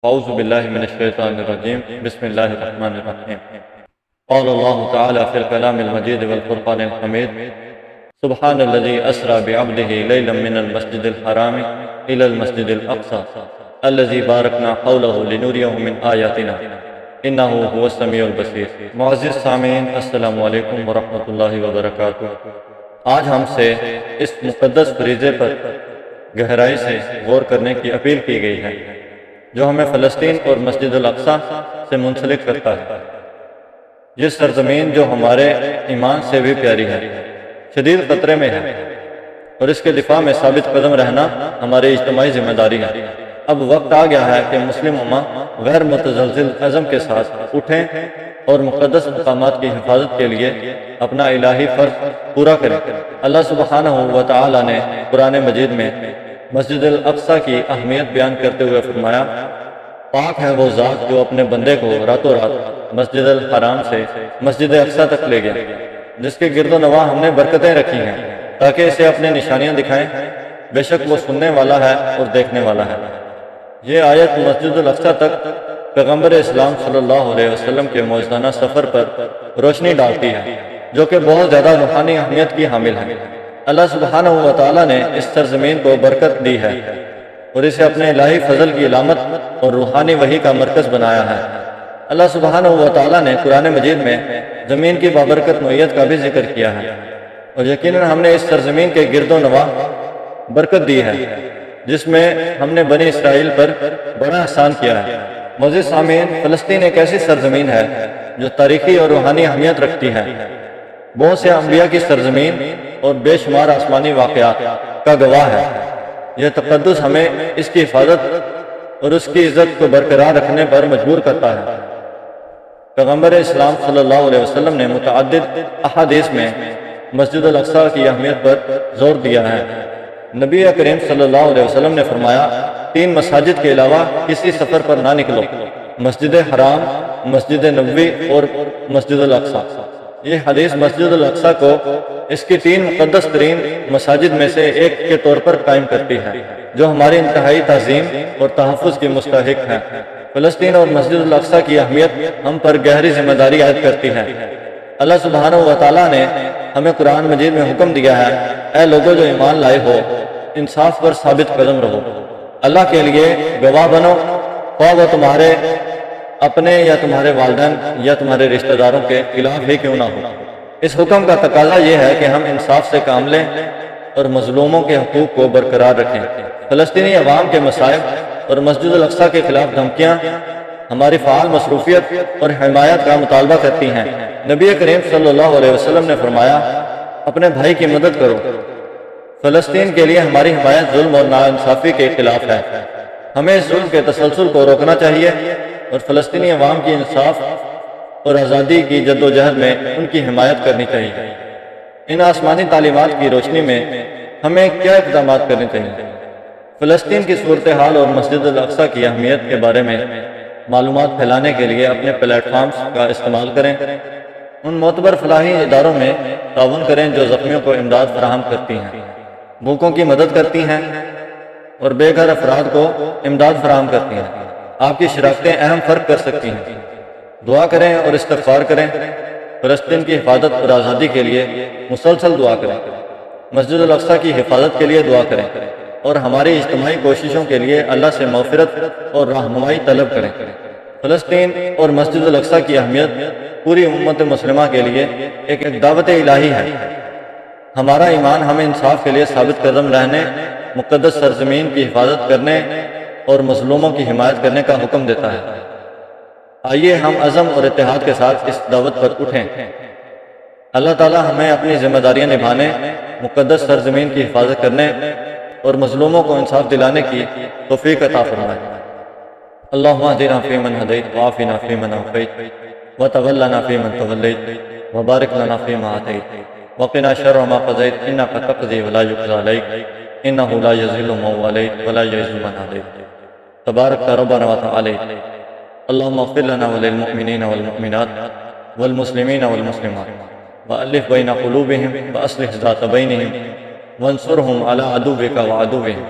اعوذ باللہ من الشیطان الرجیم بسم اللہ الرحمن الرحیم قال اللہ تعالی فی الکلام المجید والفرقان الحمید سبحان الذی اسری بعبدہ لیلا من المسجد الحرام الى المسجد الاقصى الذی بارکنا حولہ لنوریہ من آیاتنا انہ هو السمیع البصیر۔ معزز سامعین، السلام علیکم ورحمۃ اللہ وبرکاتہ۔ آج ہم سے اس مقدس فریضے پر گہرائی سے غور کرنے کی اپیل کی گئی ہے جو ہمیں فلسطین اور مسجد الاقصی سے منسلک کرتا ہے۔ یہ سرزمین جو ہمارے ایمان سے بھی پیاری ہے، شدید خطرے میں ہے، اور اس کے دفاع میں ثابت قدم رہنا ہماری اجتماعی ذمہ داری ہے۔ اب وقت آ گیا ہے کہ مسلم امہ غیر متزلزل عزم کے ساتھ اٹھیں اور مقدس مقامات کی حفاظت کے لیے اپنا الہی فرض پورا کریں۔ اللہ سبحانہ و تعالی نے قرآن مجید میں مسجد الاقصی کی اہمیت بیان کرتے ہوئے فرمایا، پاک ہے وہ ذات جو اپنے بندے کو راتوں رات مسجد الحرام سے مسجد اقصی تک لے گیا، جس کے گرد و نواح ہم نے برکتیں رکھی ہیں تاکہ اسے اپنے نشانیاں دکھائیں۔ بے شک وہ سننے والا ہے اور دیکھنے والا ہے۔ یہ آیت مسجد الاقصی تک پیغمبر اسلام صلی اللہ علیہ وسلم کے موجزانہ سفر پر روشنی ڈالتی ہے، جو کہ بہت زیادہ روحانی اہمیت کی حامل ہے۔ اللہ سبحانہ و تعالی نے اس سرزمین کو برکت دی ہے اور اسے اپنے الہی فضل کی علامت اور روحانی وحی کا مرکز بنایا ہے۔ اللہ سبحانہ و تعالی نے قرآن مجید میں زمین کی بابرکت نوعیت کا بھی ذکر کیا ہے، اور یقیناً ہم نے اس سرزمین کے گرد و نواح برکت دی ہے جس میں ہم نے بنی اسرائیل پر بڑا احسان کیا ہے۔ معزز سامعین، فلسطین ایک ایسی سرزمین ہے جو تاریخی اور روحانی اہمیت رکھتی ہے۔ بہت سے انبیاء کی سرزمین اور بے شمار آسمانی واقعات کا گواہ ہے۔ یہ تقدس ہمیں اس کی حفاظت اور اس کی عزت کو برقرار رکھنے پر مجبور کرتا ہے۔ پیغمبر اسلام صلی اللہ علیہ وسلم نے متعدد احادیث میں مسجد الاقصی کی اہمیت پر زور دیا ہے۔ نبی کریم صلی اللہ علیہ وسلم نے فرمایا، 3 مساجد کے علاوہ کسی سفر پر نہ نکلو، مسجد حرام، مسجد نبوی اور مسجد الاقصی۔ یہ حدیث مسجد الاقصی کو اس کی 3 مقدس ترین مساجد میں سے ایک کے طور پر قائم کرتی ہے، جو ہماری انتہائی تعظیم اور تحفظ کی مستحق ہے۔ فلسطین اور مسجد الاقصی کی اہمیت ہم پر گہری ذمہ داری عائد کرتی ہے۔ اللہ سبحانہ و تعالیٰ نے ہمیں قرآن مجید میں حکم دیا ہے، اے لوگوں جو ایمان لائے ہو، انصاف پر ثابت قدم رہو، اللہ کے لیے گواہ بنو، خواہ وہ تمہارے اپنے یا تمہارے والدین یا تمہارے رشتہ داروں کے خلاف ہی کیوں نہ ہو۔ اس حکم کا تقاضا یہ ہے کہ ہم انصاف سے کام لیں اور مظلوموں کے حقوق کو برقرار رکھیں۔ فلسطینی عوام کے مصائب اور مسجد الاقصی کے خلاف دھمکیاں ہماری فعال مصروفیت اور حمایت کا مطالبہ کرتی ہیں۔ نبی کریم صلی اللہ علیہ وسلم نے فرمایا، اپنے بھائی کی مدد کرو۔ فلسطین کے لیے ہماری حمایت ظلم اور ناانصافی کے خلاف ہے۔ ہمیں اس ظلم کے تسلسل کو روکنا چاہیے اور فلسطینی عوام کی انصاف اور آزادی کی جدوجہد میں ان کی حمایت کرنی چاہیے۔ ان آسمانی تعلیمات کی روشنی میں ہمیں کیا اقدامات کرنے چاہیے؟ فلسطین کی صورتحال اور مسجد الاقصی کی اہمیت کے بارے میں معلومات پھیلانے کے لیے اپنے پلیٹ فارمز کا استعمال کریں۔ ان معتبر فلاحی اداروں میں تعاون کریں جو زخمیوں کو امداد فراہم کرتی ہیں، بھوکوں کی مدد کرتی ہیں اور بے گھر افراد کو امداد فراہم کرتی ہیں۔ آپ کی شراکتیں اہم فرق کر سکتی ہیں۔ دعا کریں اور استغفار کریں۔ فلسطین کی حفاظت اور آزادی کے لیے مسلسل دعا کریں۔ مسجد الاقصی کی حفاظت کے لیے دعا کریں اور ہماری اجتماعی کوششوں کے لیے اللہ سے مغفرت اور رہنمائی طلب کریں۔ فلسطین اور مسجد الاقصی کی اہمیت پوری امت مسلمہ کے لیے ایک دعوت الہی ہے۔ ہمارا ایمان ہمیں انصاف کے لیے ثابت قدم رہنے، مقدس سرزمین کی حفاظت کرنے اور مظلوموں کی حمایت کرنے کا حکم دیتا ہے۔ آئیے ہم عزم اور اتحاد کے ساتھ اس دعوت پر اٹھیں۔ اللہ تعالیٰ ہمیں اپنی ذمہ داریاں نبھانے، مقدس سرزمین کی حفاظت کرنے اور مظلوموں کو انصاف دلانے کی توفیق عطا فرمائے۔ اللہم اہدنا فیمن ہدیت وعافنا فیمن عافیت وتولنا فیمن تولیت وبارک لنا فیما آتیت وقنا شر ما قضیت انک تقضی ولا یقضی علیک انہ لا یذل من والیت ولا یعز من عادیت تبارک ربنا وتعالیت۔ اللہم اغفر لنا وللمؤمنین والمؤمنات والمسلمین والمسلمات وألف بین قلوبہم واصلح ذات بینہم وانصرہم علی عدوک وعدوہم۔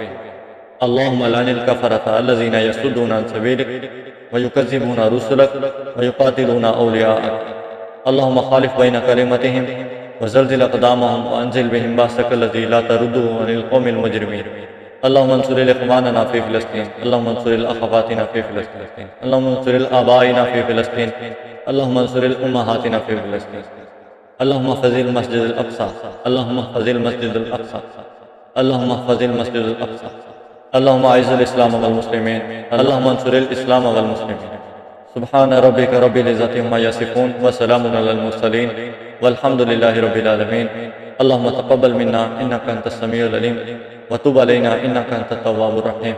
اللهم لعن الكفرة الذين يصدون عن سبيلك ويكذبون رسلك ويقاتلون أولياءك. اللهم خالف بين كلمتهم وزلزل أقدامهم وأنزل بهم بأسك الذي لا ترده عن القوم المجرمين. اللهم انصر إخواننا في فلسطين. اللهم انصر أخواتنا في فلسطين. اللهم انصر آبائنا في فلسطين. اللهم انصر أمهاتنا في فلسطين. اللهم احفظ المسجد الأقصى. اللهم احفظ المسجد الأقصى. اللهم احفظ المسجد الأقصى. اللهم أعز الإسلام والمسلمين. اللهم انصر الإسلام والمسلمين. سبحان ربك رب العزة عما يصفون وسلام على المرسلين والحمد لله رب العالمين. اللهم تقبل منا إنك أنت السميع العليم وتب علينا إنك أنت التواب الرحيم.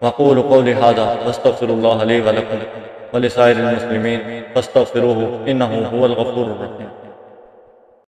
وأقول قولي هذا واستغفر الله لي ولكم ولسائر المسلمين فاستغفروه إنه هو الغفور الرحيم.